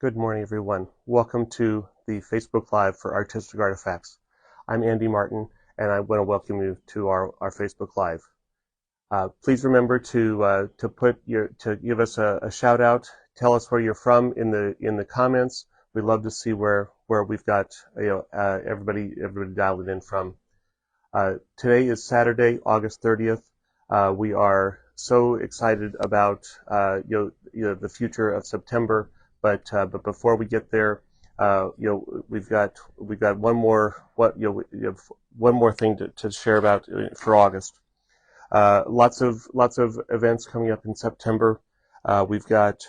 Good morning, everyone. Welcome to the Facebook Live for Artistic Artifacts. I'm Andy Martin, and I want to welcome you to our Facebook Live. Please remember to give us a shout out. Tell us where you're from in the comments. We'd love to see where we've got everybody dialed in from. Today is Saturday, August 30th. We are so excited about the future of September. But before we get there, we've got one more thing to share about for August. Lots of events coming up in September. We've got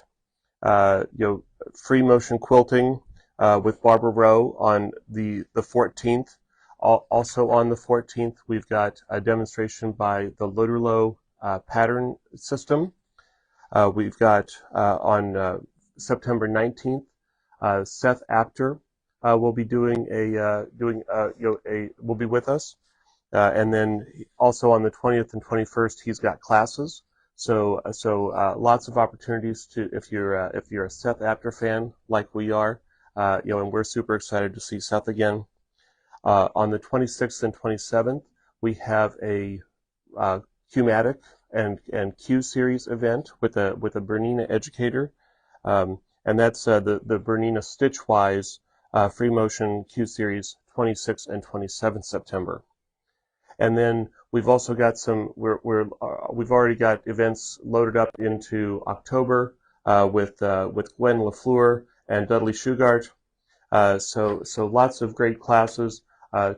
free motion quilting with Barbara Rowe on the 14th. Also on the 14th, we've got a demonstration by the Literlo pattern system. We've got on September 19th, Seth Apter will be will be with us, and then also on the 20th and 21st, he's got classes. So lots of opportunities to if you're a Seth Apter fan like we are, and we're super excited to see Seth again. On the 26th and 27th, we have a Q-matic and Q series event with a BERNINA educator. And that's the BERNINA Stitchwise free motion Q series 26th and 27th September. And then we've also got we've already got events loaded up into October with Gwen LaFleur and Dudley Shugart. So lots of great classes.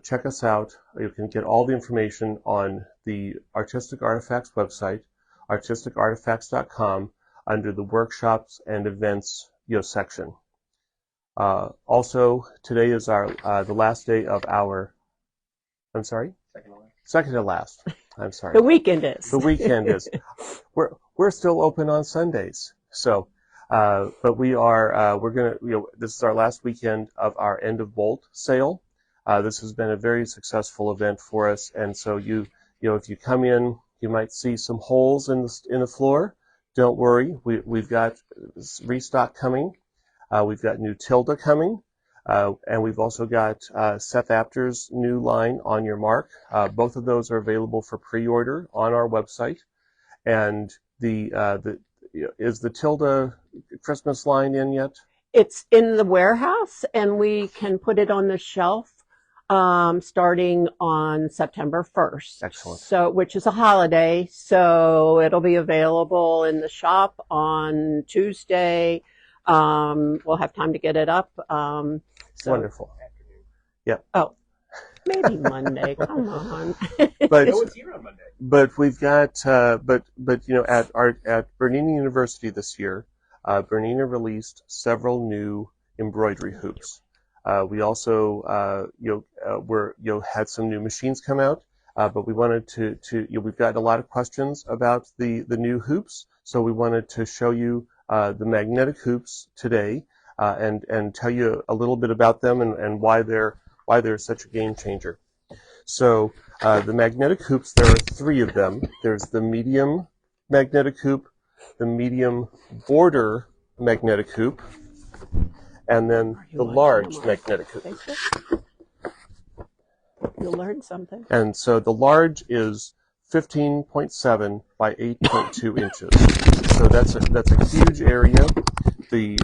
Check us out. You can get all the information on the Artistic Artifacts website, artisticartifacts.com, under the workshops and events section. Also, today is the last day of our. I'm sorry. Second to last. I'm sorry. The weekend is. The weekend is. We're still open on Sundays. So, but we're gonna. This is our last weekend of our end of bolt sale. This has been a very successful event for us, and so if you come in, you might see some holes in the floor. Don't worry, we've got restock coming. We've got new Tilda coming, and we've also got Seth Apter's new line, On Your Mark. Both of those are available for pre-order on our website. And is the Tilda Christmas line in yet? It's in the warehouse, and we can put it on the shelf starting on September 1st. Excellent. So, which is a holiday, so it'll be available in the shop on Tuesday. We'll have time to get it up. Wonderful. Yeah. Oh, maybe Monday. Come on. But no one's here on Monday. But we've got at BERNINA University this year, BERNINA released several new embroidery hoops. We also had some new machines come out, but we wanted we've gotten a lot of questions about the new hoops, so we wanted to show you the magnetic hoops today, and tell you a little bit about them and why they're such a game changer. So the magnetic hoops, there are three of them. There's the medium magnetic hoop, the medium border magnetic hoop, and then the large magnetic hoop. You'll learn something. And so the large is 15.7 by 8.2 inches. So that's a huge area. The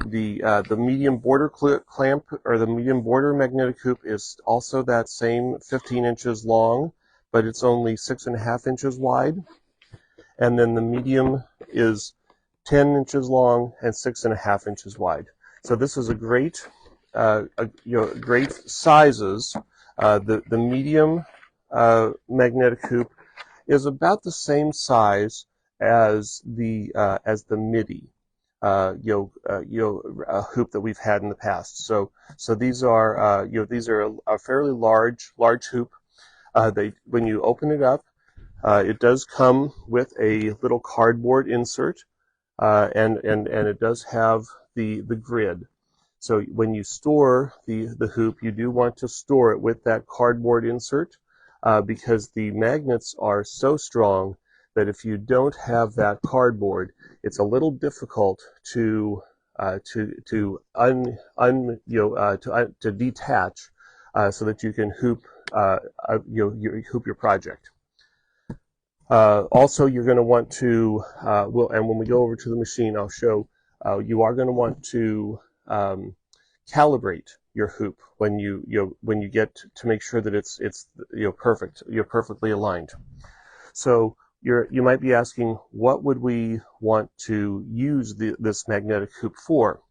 medium border clamp, or the medium border magnetic hoop, is also that same 15 inches long, but it's only 6.5 inches wide. And then the medium is 10 inches long and 6.5 inches wide. So this is a great, great sizes. The medium magnetic hoop is about the same size as the MIDI hoop that we've had in the past. So these are these are a fairly large hoop. When you open it up, it does come with a little cardboard insert, and it does have the grid. So when you store the hoop, you do want to store it with that cardboard insert, because the magnets are so strong that if you don't have that cardboard, it's a little difficult to to detach so that you can hoop hoop your project. Also, you're going to want to and when we go over to the machine, I'll show you are going to want to calibrate your hoop when you get to make sure that it's perfect, you're perfectly aligned. So you might be asking, what would we want to use this magnetic hoop for?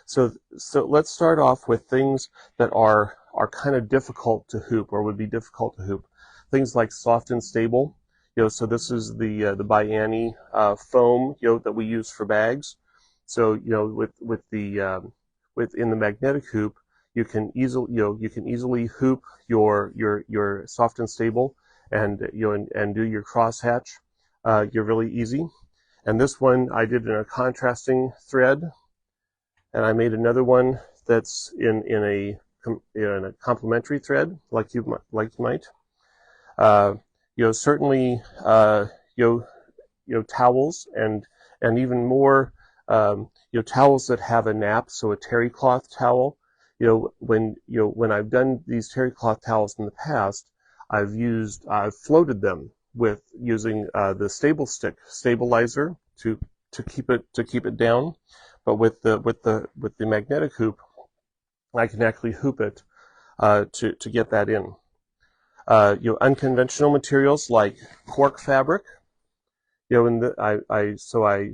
So let's start off with things that are kind of difficult to hoop, or would be difficult to hoop. Things like soft and stable. So this is the Biani foam that we use for bags. So within the magnetic hoop, you can easily hoop your soft and stable, and and do your crosshatch. You're really easy. And this one I did in a contrasting thread, and I made another one that's in a complementary thread, like you might. Certainly towels and even more towels that have a nap, so a terry cloth towel. When I've done these terry cloth towels in the past, I've floated them with using the stable stick stabilizer to keep it down. But with the magnetic hoop, I can actually hoop it to get that in. Unconventional materials like cork fabric. I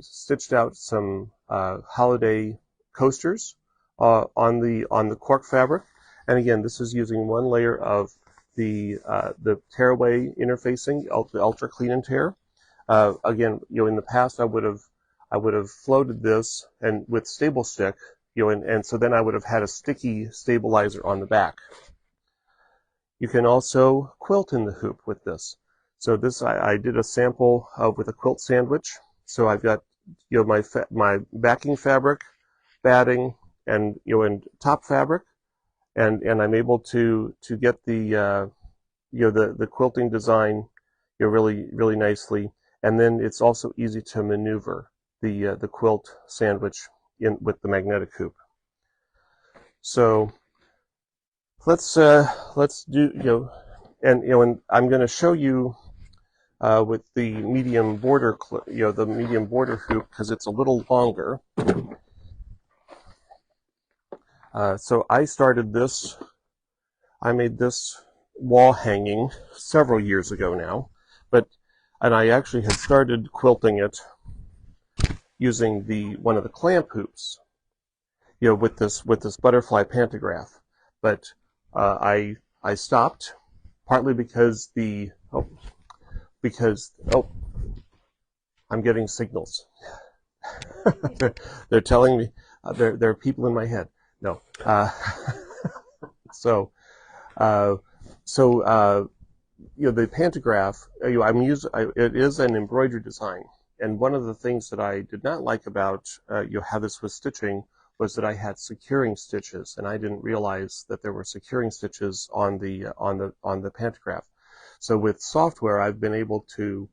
stitched out some holiday coasters on the cork fabric, and again, this is using one layer of the tearaway interfacing, the ultra clean and tear. Again, in the past I would have floated this and with stable stick, and so then I would have had a sticky stabilizer on the back. You can also quilt in the hoop with this. So this I did a sample with a quilt sandwich. So I've got my backing fabric, batting, and and top fabric, and I'm able to get the quilting design really nicely. And then it's also easy to maneuver the quilt sandwich in with the magnetic hoop. So let's do and I'm going to show you with the medium border the medium border hoop, because it's a little longer. So I made this wall hanging several years ago now, and I actually had started quilting it using one of the clamp hoops, with this butterfly pantograph. But I stopped, partly because I'm getting signals. They're telling me there are people in my head. No. The pantograph, it is an embroidery design, and one of the things that I did not like about how this was stitching was that I had securing stitches, and I didn't realize that there were securing stitches on the pantograph. So with software, I've been able to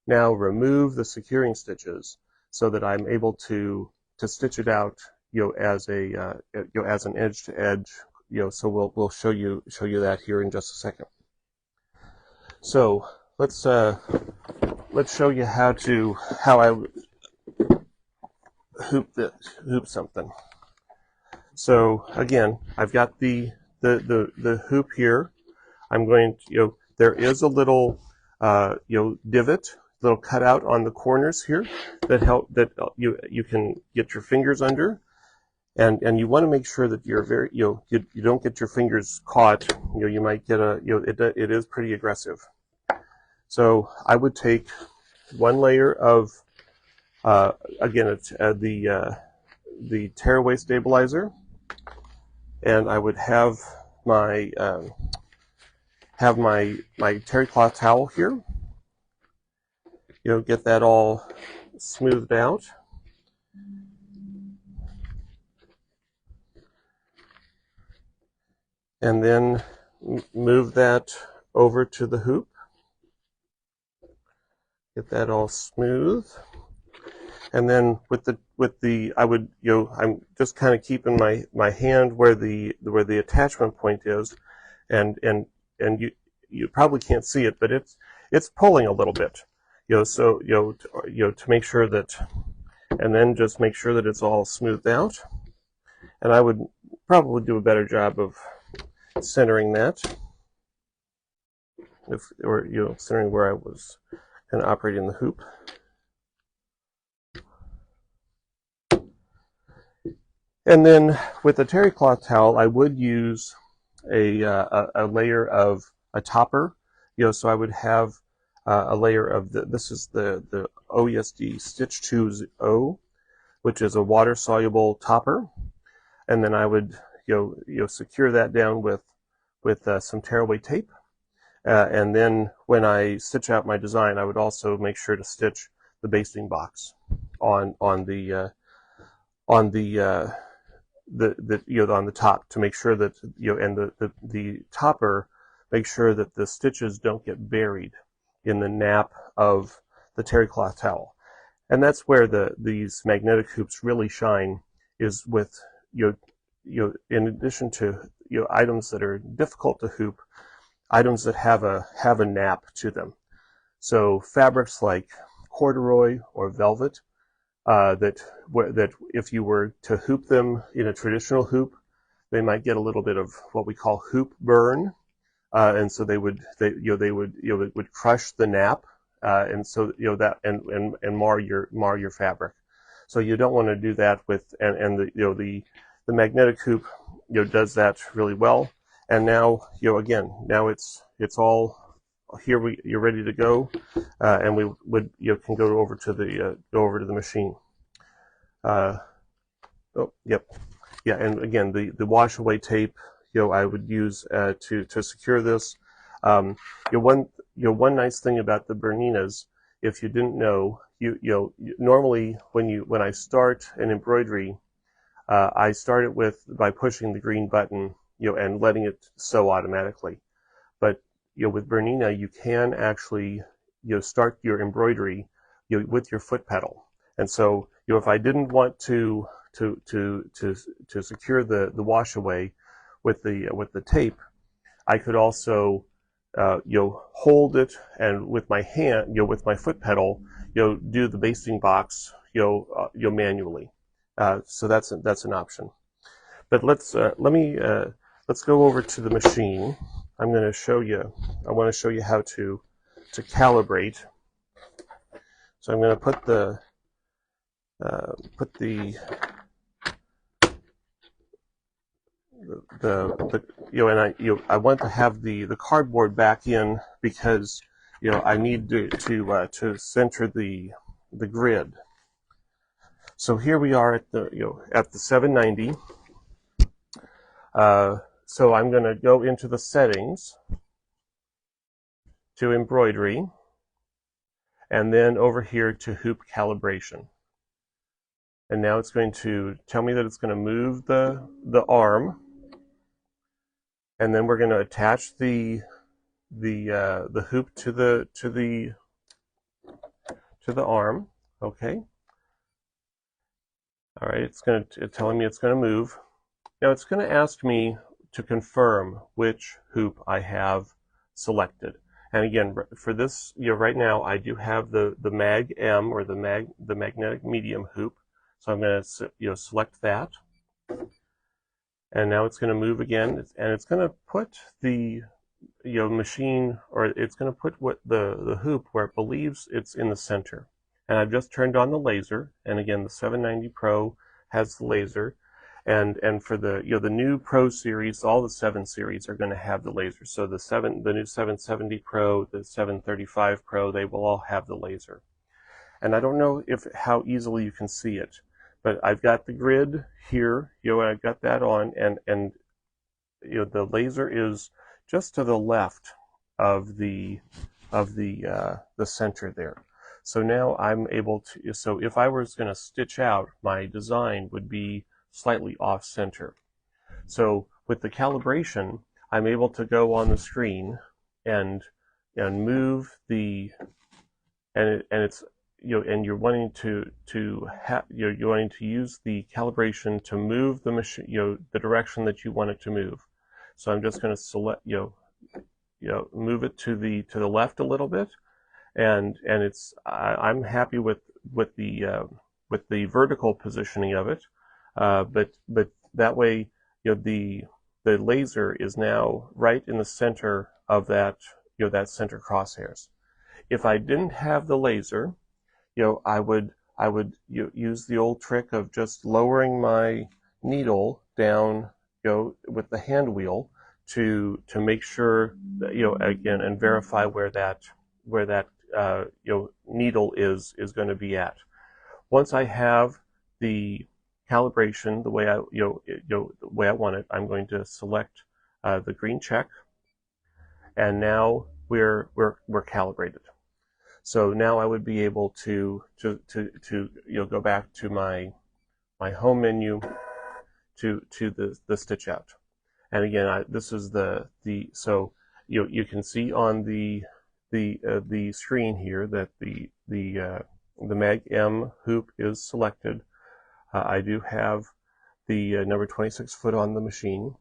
now remove the securing stitches so that I'm able to stitch it out, as an edge to edge. So we'll show you that here in just a second. So let's show you how I hoop something. So again, I've got the hoop here. I'm going to, there is a little divot, little cutout on the corners here that you can get your fingers under, and you want to make sure that you're very you don't get your fingers caught. You might get it is pretty aggressive. So I would take one layer of again it's the tearaway stabilizer, and I would have my terry cloth towel here. Get that all smoothed out. And then move that over to the hoop. Get that all smooth. And then with the I would, I'm just kind of keeping my hand where the attachment point is, and you probably can't see it, but it's pulling a little bit, so to make sure that, and then just make sure that it's all smoothed out. And I would probably do a better job of centering that, or centering where I was kind of operating the hoop. And then with the terry cloth towel, I would use a layer of a topper, so I would have a layer of this is the OESD Stitch 2O, which is a water soluble topper, and then I would secure that down with some tearaway tape, and then when I stitch out my design, I would also make sure to stitch the basting box on the on the top, to make sure that and the topper, make sure that the stitches don't get buried in the nap of the terry cloth towel. And that's where these magnetic hoops really shine, is with in addition to items that are difficult to hoop, items that have a nap to them. So fabrics like corduroy or velvet, that if you were to hoop them in a traditional hoop, they might get a little bit of what we call hoop burn, and so they would it would crush the nap, and so that and mar your fabric. So you don't want to do that with, and the magnetic hoop does that really well. And now again, now it's all here, you're ready to go, and we would can go over to the machine. Oh, yep, yeah, and again, the wash away tape I would use to secure this. One nice thing about the Berninas, if you didn't know, normally when I start an embroidery, I start it by pushing the green button and letting it sew automatically. But with Bernina, you can actually start your embroidery with your foot pedal. And so if I didn't want to secure the wash away with the tape, I could also hold it, and with my hand, with my foot pedal, do the basting box manually. So that's an option. But let's go over to the machine. I'm going to show you. I want to show you how to calibrate. So I'm going to put the and I want to have the cardboard back in, because I need to center the grid. So here we are at the 790. So I'm going to go into the settings, to embroidery, and then over here to hoop calibration. And now it's going to tell me that it's going to move the arm, and then we're going to attach the hoop to the arm. Okay. All right. It's telling me it's going to move. Now it's going to ask me to confirm which hoop I have selected. And again, for this, right now I do have the Mag M, or the magnetic medium hoop. So I'm going to select that. And now it's going to move again, and it's going to put the machine, or it's going to put the hoop where it believes it's in the center. And I've just turned on the laser, and again, the 790 Pro has the laser, and for the the new Pro series, all the 7 series are going to have the laser. So the new 770 Pro, the 735 Pro, they will all have the laser. And I don't know how easily you can see it, but I've got the grid here, and I've got that on, and the laser is just to the left of the center there. So now I'm able to, so if I was going to stitch out, my design would be slightly off center. So with the calibration, I'm able to go on the screen and move the, and it's and you're wanting you're wanting to use the calibration to move the machine, the direction that you want it to move. So I'm just going to select, move it to the left a little bit, and I'm happy with the vertical positioning of it, but that way, the laser is now right in the center of that, that center crosshairs. If I didn't have the laser, I would use the old trick of just lowering my needle down, with the hand wheel to make sure that, again, and verify where that needle is going to be at. Once I have the calibration the way the way I want it, I'm going to select the green check, and now we're calibrated. So now I would be able to go back to my home menu to the stitch out. And again, this is so you can see on the screen here that the Mag M hoop is selected. I do have the number 26 foot on the machine,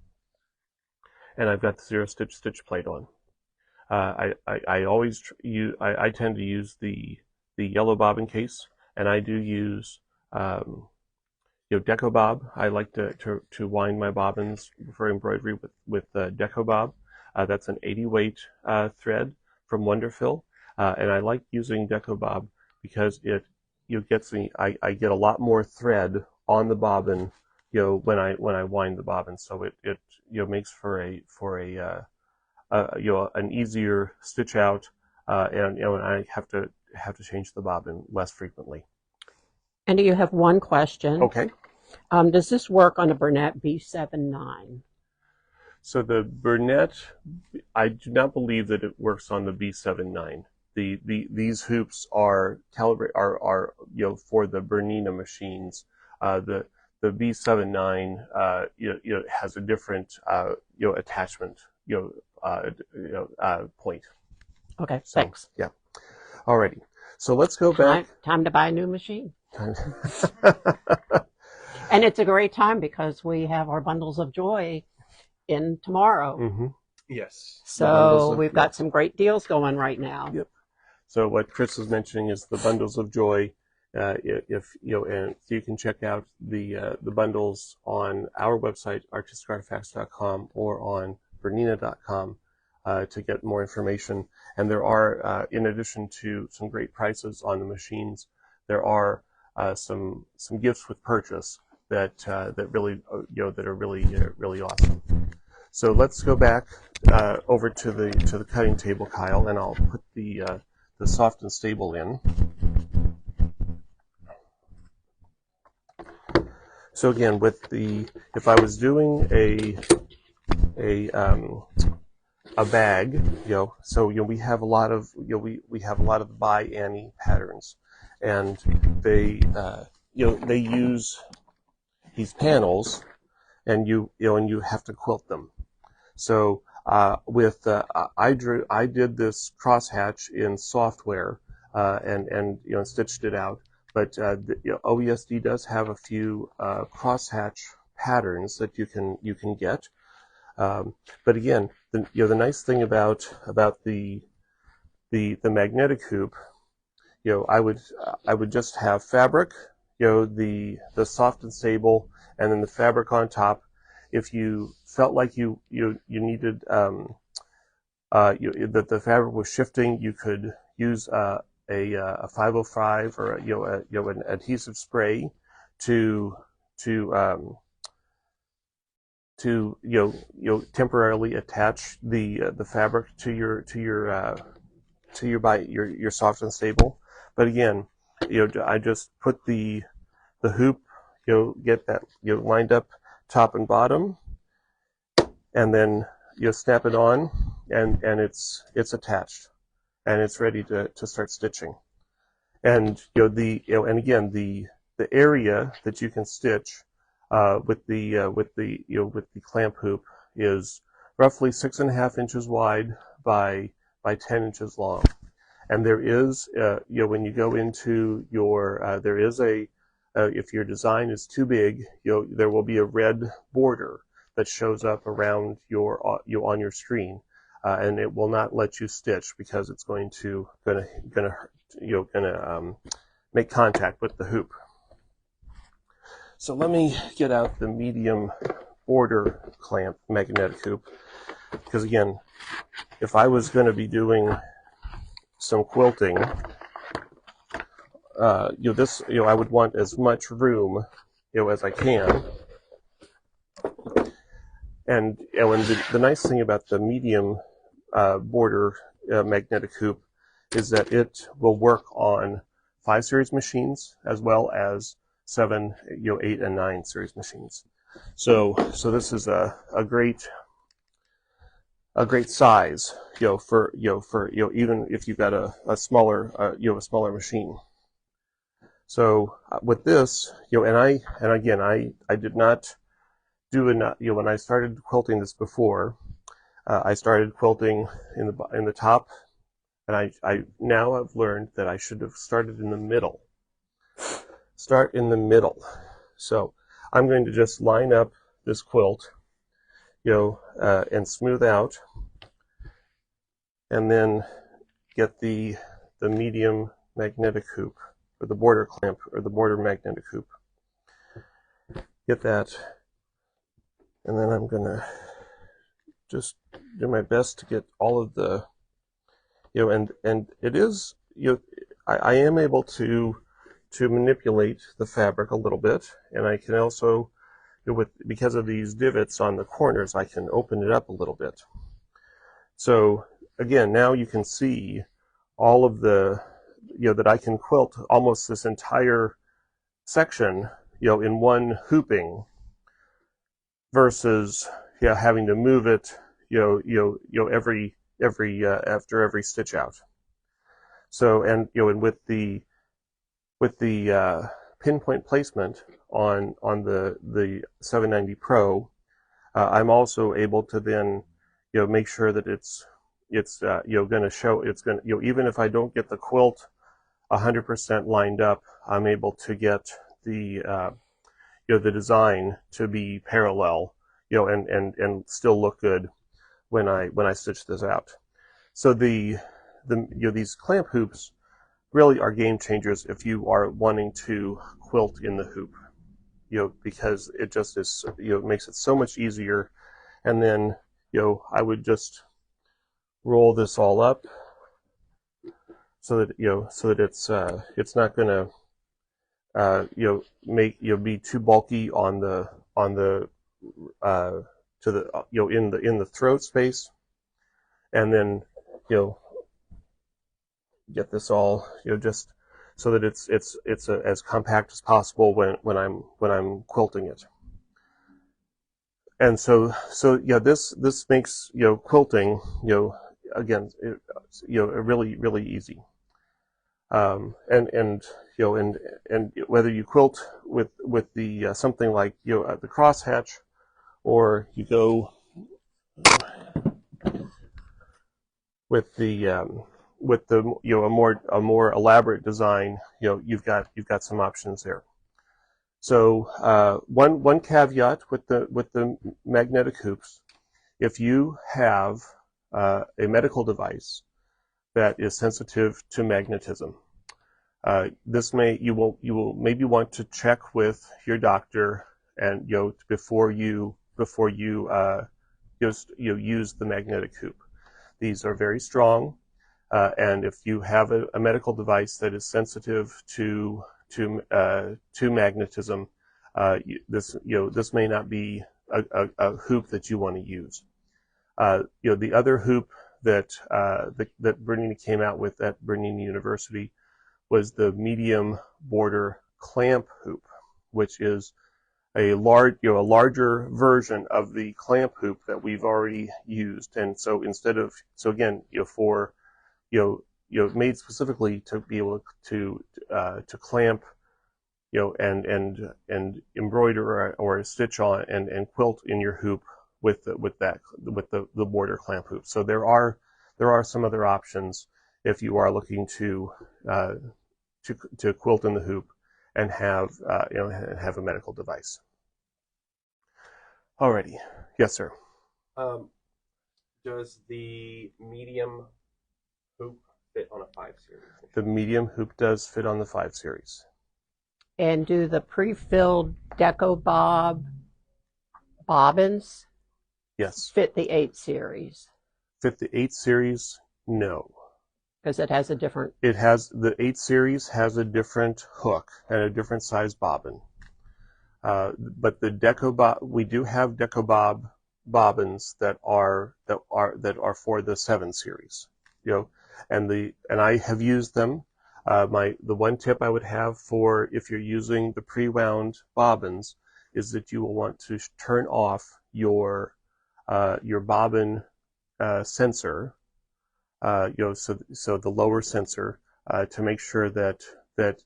and I've got the 0 stitch plate on. I tend to use the yellow bobbin case, and I do use DecoBob. I like to wind my bobbins for embroidery with DecoBob. That's an 80 weight thread from Wonderfill, and I like using DecoBob because it gets me. I get a lot more thread on the bobbin, when I wind the bobbin, so it makes for an easier stitch out, and I have to change the bobbin less frequently. And you have one question. Okay. Does this work on a Bernina B79? So the Bernina, I do not believe that it works on the B79. These hoops are for the Bernina machines. The B79 has a different attachment point. Okay, So, thanks. Yeah. Alrighty. So let's go back. Time to buy a new machine. And it's a great time because we have our bundles of joy in tomorrow. Mm-hmm. Yes. So we've got some great deals going right now. Yep. So what Chris was mentioning is the bundles of joy. And you can check out the bundles on our website, ArtisticArtifacts.com, or on BERNINA.com to get more information. And there are, in addition to some great prices on the machines, there are some gifts with purchase that really that are really awesome. So let's go back over to the cutting table, Kyle, and I'll put the soft and stable in. So again, if I was doing a bag, so we have a lot of we have a lot of By Annie patterns, and they use these panels, and you have to quilt them. So I did this crosshatch in software and stitched it out. But OESD does have a few crosshatch patterns that you can get. But again, the nice thing about the magnetic hoop, I would just have fabric, the soft and stable, and then the fabric on top. If you felt like you needed that the fabric was shifting, you could use a 505 or an adhesive spray to temporarily attach the fabric to your soft and stable. But again, I just put the hoop, get that lined up top and bottom, and then snap it on, and it's attached, and it's ready to start stitching. And and again, the area that you can stitch with the clamp hoop is roughly 6.5 inches wide by 10 inches long. And there is, when you go into your, there is if your design is too big, there will be a red border that shows up around on your screen, and it will not let you stitch because it's gonna make contact with the hoop. So let me get out the medium border clamp magnetic hoop, because again, if I was going to be doing some quilting, I would want as much room, as I can. And the nice thing about the medium border magnetic hoop is that it will work on 5 series machines as well as 7, 8 and 9 series machines. So this is a great size, for even if you've got a smaller machine. So with this, and again, I did not do enough. When I started quilting this before, I started quilting in the top, and I now have learned that I should have started in the middle. Start in the middle. So I'm going to just line up this quilt, and smooth out, and then get the medium magnetic hoop, or the border clamp, or the border magnetic hoop. Get that, and then I'm gonna just do my best to get all of the, and it is, I am able to manipulate the fabric a little bit, and I can also, because of these divots on the corners, I can open it up a little bit. So again, now you can see all of the, that I can quilt almost this entire section, in one hooping, versus having to move it, after every stitch out. So, and with the pinpoint placement on the 790 Pro, I'm also able to then make sure that it's going to show, even if I don't get the quilt 100% lined up, I'm able to get the the design to be parallel, and still look good when I stitch this out. So these clamp hoops really are game changers if you are wanting to quilt in the hoop, because it just is, makes it so much easier. And then, I would just roll this all up so that it's not going to make be too bulky on the to the in the throat space, and then get this all just so that it's as compact as possible when I'm quilting it. And so this makes quilting again really easy. And whether you quilt with the something like the crosshatch, or you go with the a more elaborate design, you've got some options there. So one caveat with the magnetic hoops: if you have a medical device that is sensitive to magnetism, you will maybe want to check with your doctor, and before you use the magnetic hoop. These are very strong, and if you have a medical device that is sensitive to magnetism, this may not be a hoop that you want to use. The other hoop that Bernina came out with at Bernina University was the medium border clamp hoop, which is a larger version of the clamp hoop that we've already used. And so again, made specifically to be able to clamp, and embroider or stitch on and quilt in your hoop with the border clamp hoop. So there are some other options if you are looking to quilt in the hoop and have have a medical device. Alrighty, yes, sir. Does the medium hoop fit on a 5 series? The medium hoop does fit on the 5 series. And do the pre-filled DecoBob bobbins fit the 8 series? Fit the 8 series? No. Because it has a different... The 8 series has a different hook and a different size bobbin. But the DecoBob, we do have DecoBob bobbins that are for the 7 series. And I have used them. The one tip I would have for if you're using the pre-wound bobbins is that you will want to turn off your bobbin sensor, so the lower sensor, to make sure that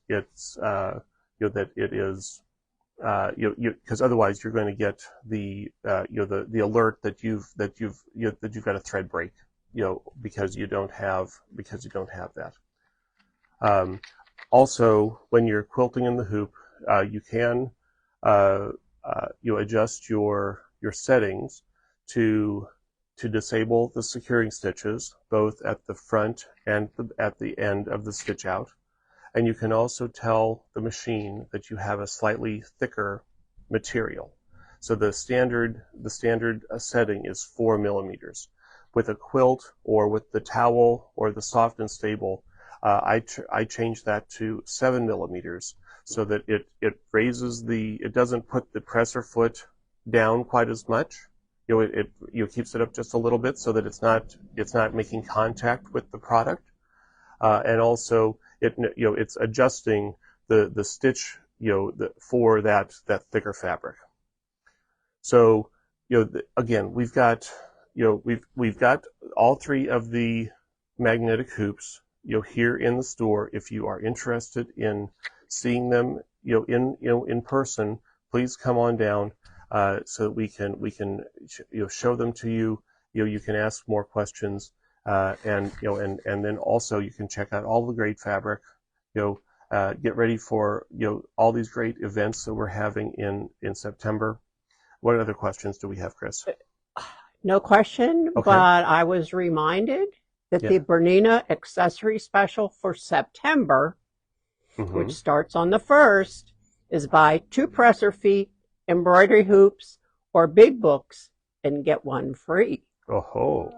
it's that it is, because otherwise you're going to get the alert that you've got a thread break, because you don't have that. Also, when you're quilting in the hoop, you can adjust your settings to disable the securing stitches, both at the front and at the end of the stitch out. And you can also tell the machine that you have a slightly thicker material. So the standard setting is 4 millimeters. With a quilt or with the towel or the soft and stable, I changed that to 7 millimeters so that it raises it doesn't put the presser foot down quite as much. It keeps it up just a little bit so that it's not making contact with the product, and also it's adjusting the stitch for that thicker fabric. So again, we've got all 3 of the magnetic hoops here in the store. If you are interested in seeing them in person, please come on down. So that we can show them to you. You can ask more questions, and then also you can check out all the great fabric. Get ready for all these great events that we're having in September. What other questions do we have, Chris? No question, okay. But I was reminded that the BERNINA Accessory Special for September, which starts on the 1st, is buy 2 presser feet, embroidery hoops, or big books, and get 1 free. Oh.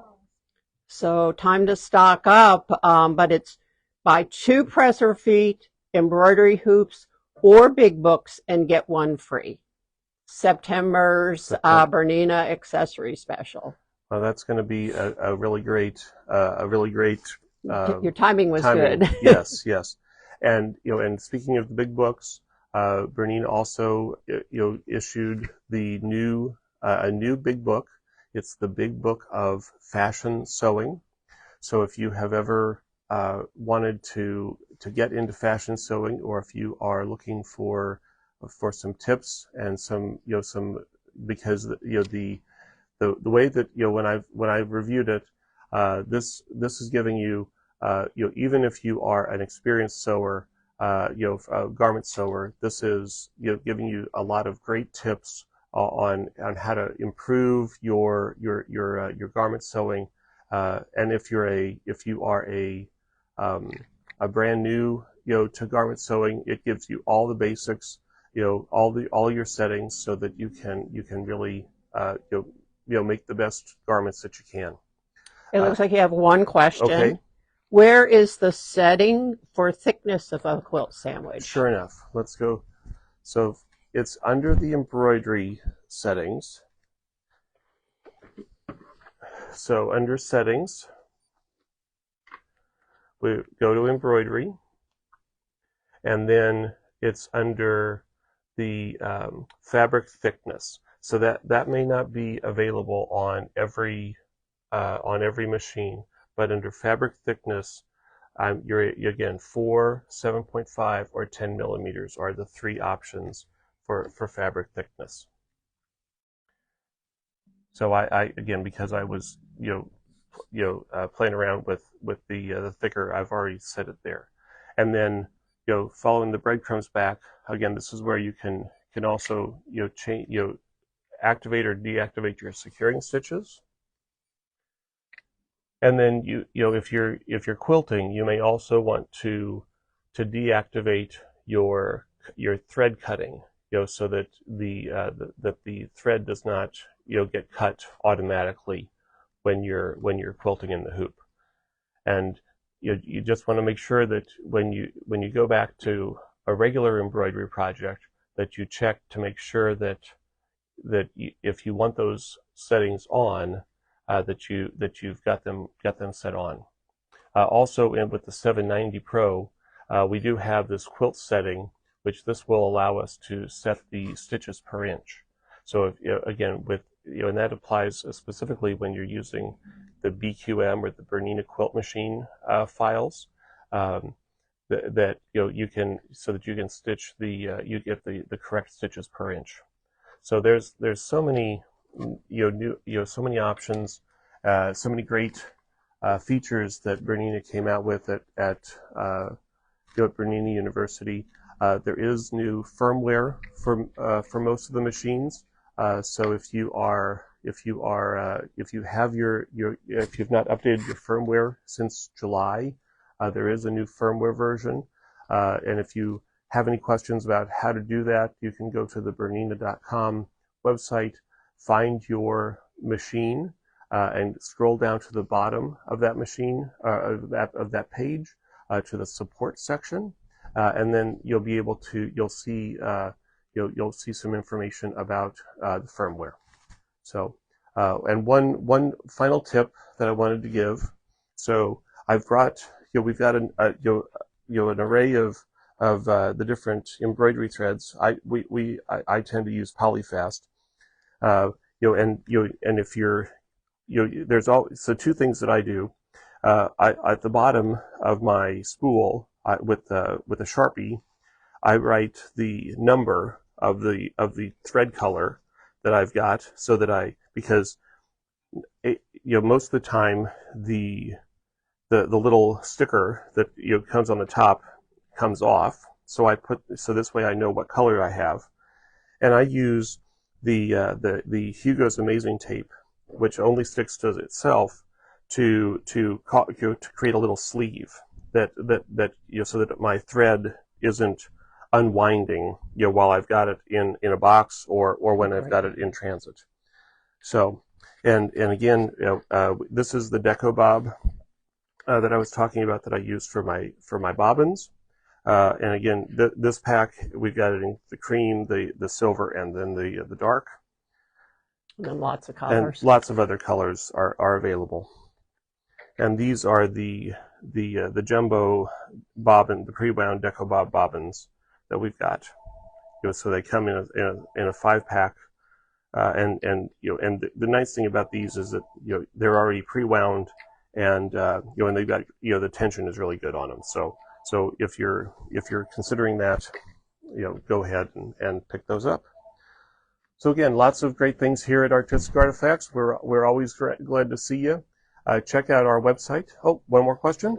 So time to stock up, but it's buy 2 presser feet, embroidery hoops, or big books, and get 1 free. September's BERNINA Accessory Special. Well, that's going to be a really great. Your timing was good. Yes. And and speaking of the big books, BERNINA also issued a new big book. It's the Big Book of Fashion Sewing. So if you have ever wanted to get into fashion sewing, or if you are looking for some tips and some because the way that when I've reviewed it, this is giving you even if you are an experienced sewer, a garment sewer, this is giving you a lot of great tips on how to improve your garment sewing. And if you are a brand new to garment sewing, it gives you all the basics, all your settings, so that you can really make the best garments that you can. It looks like you have one question. Okay. Where is the setting for thickness of a quilt sandwich? Sure enough. Let's go. So it's under the embroidery settings. So under settings, we go to embroidery, and then it's under the fabric thickness. So that may not be available on every machine, but under fabric thickness, you're again 4, 7.5, or 10 millimeters are the 3 options for fabric thickness. So I again, because I was playing around with the thicker, I've already set it there. And then following the breadcrumbs back, again, this is where you can also change activate or deactivate your securing stitches. And then if you're quilting, you may also want to deactivate your thread cutting, so that the thread does not get cut automatically when you're quilting in the hoop. And you just want to make sure that when you go back to a regular embroidery project, that you check to make sure that if you want those settings on, that you've got them set on. Also, with the 790 Pro, we do have this quilt setting, which this will allow us to set the stitches per inch. So again, and that applies specifically when you're using the BQM or the Bernina quilt machine files, that you can stitch you get the correct stitches per inch. So there's so many so many options, so many great features that Bernina came out with at Bernina University. There is new firmware for most of the machines. So if you've not updated your firmware since July, there is a new firmware version. And if you have any questions about how to do that, you can go to the Bernina.com website, find your machine, and scroll down to the bottom of that machine, of that page, to the support section, and then you'll see some information about the firmware. So, and one final tip that I wanted to give. So I've brought we've got an array of the different embroidery threads. I tend to use Polyfast. And if there's so two things that I do. At the bottom of my spool, with a Sharpie, I write the number of the thread color that I've got, so that because most of the time the little sticker that comes on the top comes off. So this way I know what color I have, and I use the Hugo's Amazing Tape, which only sticks to itself, to create a little sleeve that so that my thread isn't unwinding while I've got it in a box or when I've got it in transit. So and again, this is the DecoBob that I was talking about that I used for my bobbins. And again, this pack, we've got it in the cream, the silver, and then the dark. And then lots of colors. And lots of other colors are available. And these are the jumbo bobbin, the Prewound DecoBob bobbins that we've got. So they come in a 5-pack. And the nice thing about these is that they're already pre-wound, and and they've got the tension is really good on them. So if you're considering that, go ahead and pick those up. So again, lots of great things here at Artistic Artifacts. We're always glad to see you. Check out our website. Oh, one more question.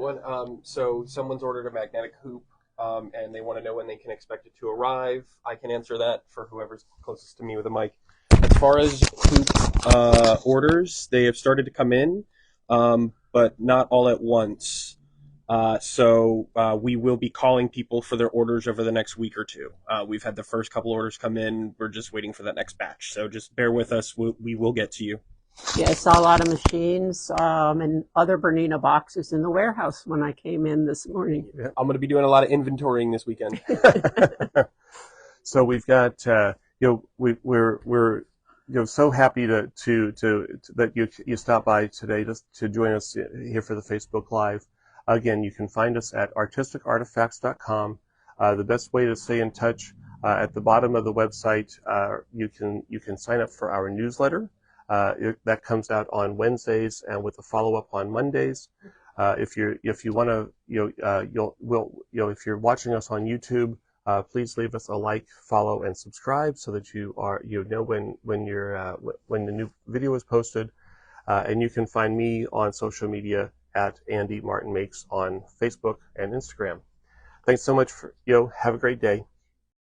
So someone's ordered a magnetic hoop, and they want to know when they can expect it to arrive. I can answer that for whoever's closest to me with a mic. As far as hoop orders, they have started to come in, but not all at once. So we will be calling people for their orders over the next week or two. We've had the first couple orders come in. We're just waiting for that next batch. So just bear with us. We will get to you. Yeah, I saw a lot of machines and other Bernina boxes in the warehouse when I came in this morning. Yeah. I'm going to be doing a lot of inventorying this weekend. So we've got we're so happy that you stopped by today to join us here for the Facebook Live. Again, you can find us at ArtisticArtifacts.com. The best way to stay in touch, at the bottom of the website, you can sign up for our newsletter. That comes out on Wednesdays and with a follow-up on Mondays. If you want to, if you're watching us on YouTube, please leave us a like, follow, and subscribe so that you know when the new video is posted. And you can find me on social media at Andy Martin Makes on Facebook and Instagram. Thanks so much. Have a great day.